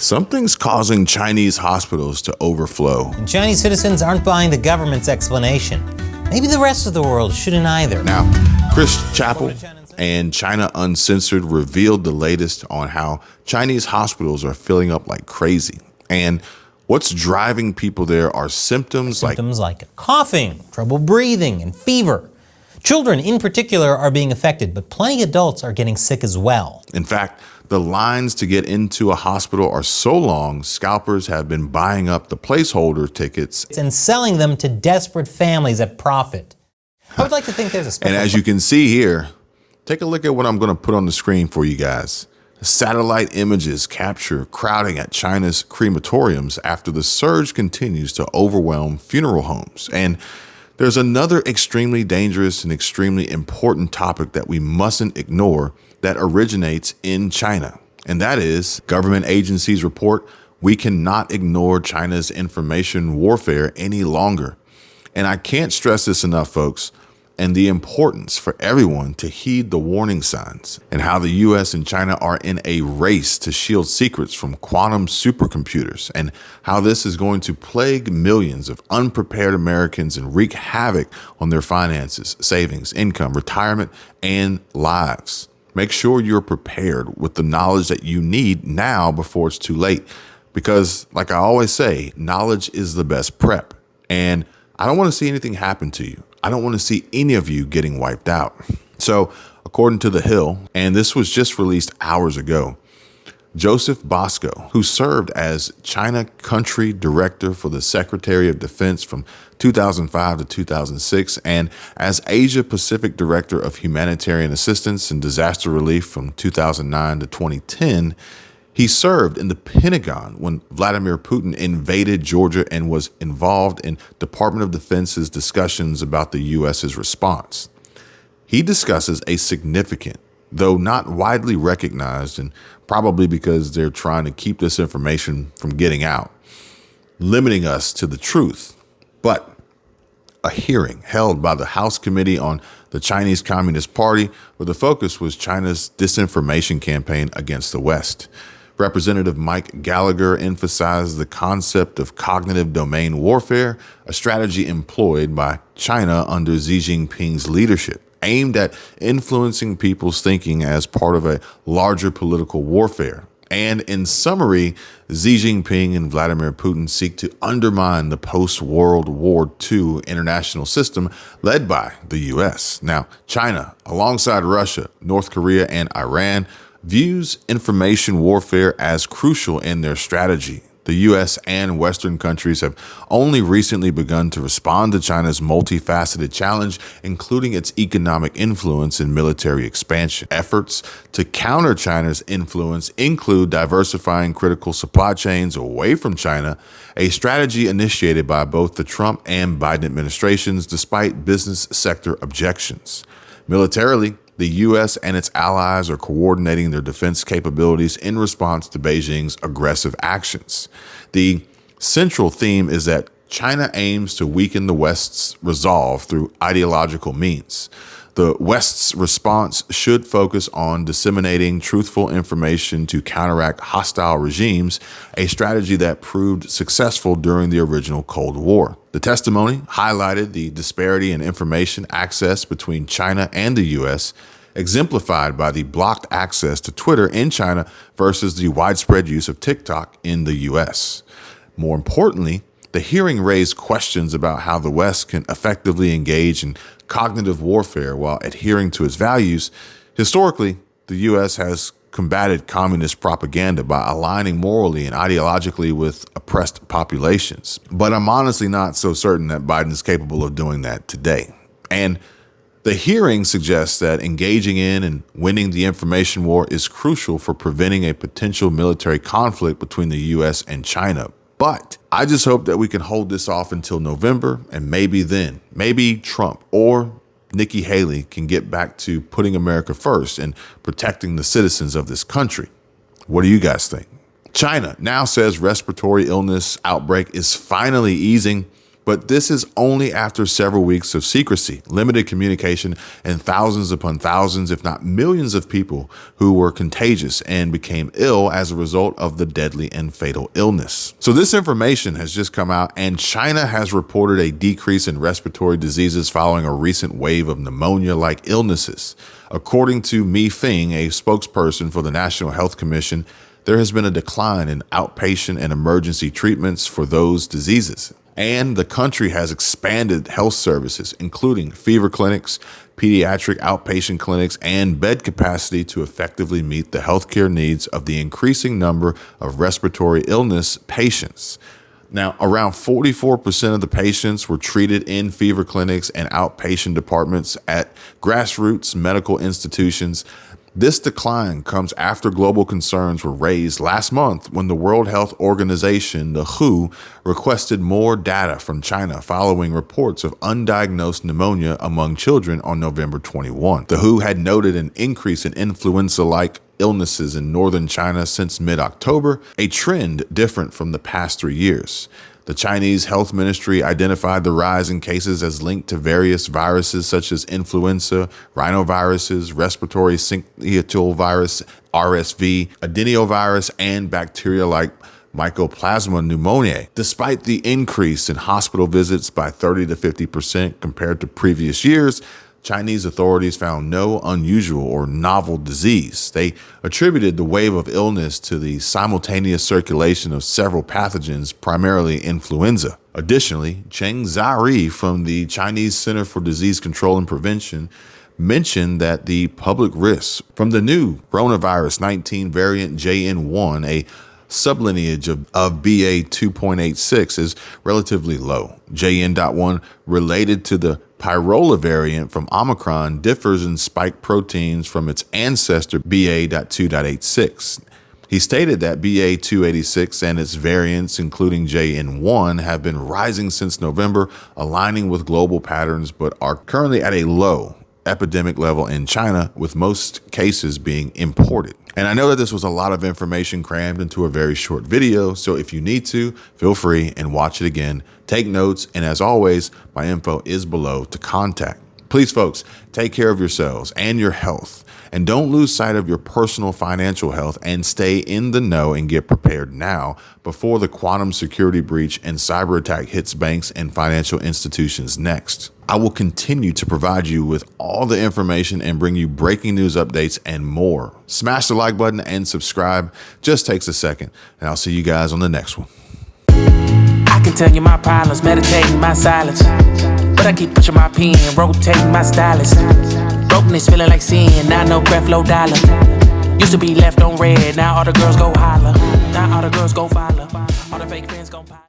Something's causing Chinese hospitals to overflow. And Chinese citizens aren't buying the government's explanation. Maybe the rest of the world shouldn't either. Now, Chris Chappell and China Uncensored revealed the latest on how Chinese hospitals are filling up like crazy. And what's driving people there are symptoms like coughing, trouble breathing, and fever. Children in particular are being affected, but plenty of adults are getting sick as well. In fact, the lines to get into a hospital are so long, scalpers have been buying up the placeholder tickets and selling them to desperate families at profit. I would like to think there's a special... And as you can see here, take a look at what I'm going to put on the screen for you guys. Satellite images capture crowding at China's crematoriums after the surge continues to overwhelm funeral homes. And there's another extremely dangerous and extremely important topic that we mustn't ignore that originates in China. And that is, government agencies report we cannot ignore China's information warfare any longer. And I can't stress this enough, folks, and the importance for everyone to heed the warning signs and how the US and China are in a race to shield secrets from quantum supercomputers, and how this is going to plague millions of unprepared Americans and wreak havoc on their finances, savings, income, retirement, and lives. Make sure you're prepared with the knowledge that you need now before it's too late. Because like I always say, knowledge is the best prep. And I don't want to see anything happen to you. I don't want to see any of you getting wiped out. So according to The Hill, and this was just released hours ago, Joseph Bosco, who served as China Country Director for the Secretary of Defense from 2005 to 2006, and as Asia Pacific Director of Humanitarian Assistance and Disaster Relief from 2009 to 2010, he served in the Pentagon when Vladimir Putin invaded Georgia and was involved in Department of Defense's discussions about the U.S.'s response. He discusses a significant, though not widely recognized, and probably because they're trying to keep this information from getting out, limiting us to the truth, but a hearing held by the House Committee on the Chinese Communist Party, where the focus was China's disinformation campaign against the West. Representative Mike Gallagher emphasized the concept of cognitive domain warfare, a strategy employed by China under Xi Jinping's leadership, aimed at influencing people's thinking as part of a larger political warfare. And in summary, Xi Jinping and Vladimir Putin seek to undermine the post-World War II international system led by the U.S. Now, China, alongside Russia, North Korea, and Iran, views information warfare as crucial in their strategy. The U.S. and Western countries have only recently begun to respond to China's multifaceted challenge, including its economic influence and military expansion. Efforts to counter China's influence include diversifying critical supply chains away from China, a strategy initiated by both the Trump and Biden administrations despite business sector objections. Militarily, the U.S. and its allies are coordinating their defense capabilities in response to Beijing's aggressive actions. The central theme is that China aims to weaken the West's resolve through ideological means. The West's response should focus on disseminating truthful information to counteract hostile regimes, a strategy that proved successful during the original Cold War. The testimony highlighted the disparity in information access between China and the U.S., exemplified by the blocked access to Twitter in China versus the widespread use of TikTok in the U.S. More importantly, the hearing raised questions about how the West can effectively engage in cognitive warfare while adhering to its values. Historically, the U.S. has combated communist propaganda by aligning morally and ideologically with oppressed populations. But I'm honestly not so certain that Biden is capable of doing that today. And the hearing suggests that engaging in and winning the information war is crucial for preventing a potential military conflict between the U.S. and China. But I just hope that we can hold this off until November, and maybe then, maybe Trump or Nikki Haley can get back to putting America first and protecting the citizens of this country. What do you guys think? China now says respiratory illness outbreak is finally easing, But this is only after several weeks of secrecy, limited communication, and thousands upon thousands, if not millions of people who were contagious and became ill as a result of the deadly and fatal illness. So this information has just come out, and China has reported a decrease in respiratory diseases following a recent wave of pneumonia-like illnesses. According to Mi Feng, a spokesperson for the National Health Commission, there has been a decline in outpatient and emergency treatments for those diseases. And the country has expanded health services, including fever clinics, pediatric outpatient clinics, and bed capacity to effectively meet the healthcare needs of the increasing number of respiratory illness patients. Now, around 44% of the patients were treated in fever clinics and outpatient departments at grassroots medical institutions. This decline comes after global concerns were raised last month when the World Health Organization, the WHO, requested more data from China following reports of undiagnosed pneumonia among children on November 21. The WHO had noted an increase in influenza-like illnesses in northern China since mid-October, a trend different from the past 3 years. The Chinese Health Ministry identified the rise in cases as linked to various viruses such as influenza, rhinoviruses, respiratory syncytial virus, RSV, adenovirus, and bacteria-like Mycoplasma pneumoniae. Despite the increase in hospital visits by 30 to 50% compared to previous years, Chinese authorities found no unusual or novel disease. They attributed the wave of illness to the simultaneous circulation of several pathogens, primarily influenza. Additionally, Cheng Zari from the Chinese Center for Disease Control and Prevention mentioned that the public risks from the new coronavirus 19 variant JN1, a sublineage of BA 2.86, is relatively low. JN.1, related to the Pyrola variant from Omicron, differs in spike proteins from its ancestor BA.2.86. He stated that BA.286 and its variants, including JN1, have been rising since November, aligning with global patterns, but are currently at a low epidemic level in China, with most cases being imported. And I know that this was a lot of information crammed into a very short video, so if you need to, feel free and watch it again, take notes, and as always, my info is below to contact. Please, folks, take care of yourselves and your health, and don't lose sight of your personal financial health, and stay in the know and get prepared now before the quantum security breach and cyber attack hits banks and financial institutions next. I will continue to provide you with all the information and bring you breaking news updates and more. Smash the like button and subscribe. Just takes a second, and I'll see you guys on the next one. I can tell you my problems, meditating my silence, but I keep pushing my pen, rotating my stylus. Brokenness feeling like sin, now no breath, low dollar. Used to be left on red, now all the girls go holler. Now all the girls go follow. All the fake fans gon' pop.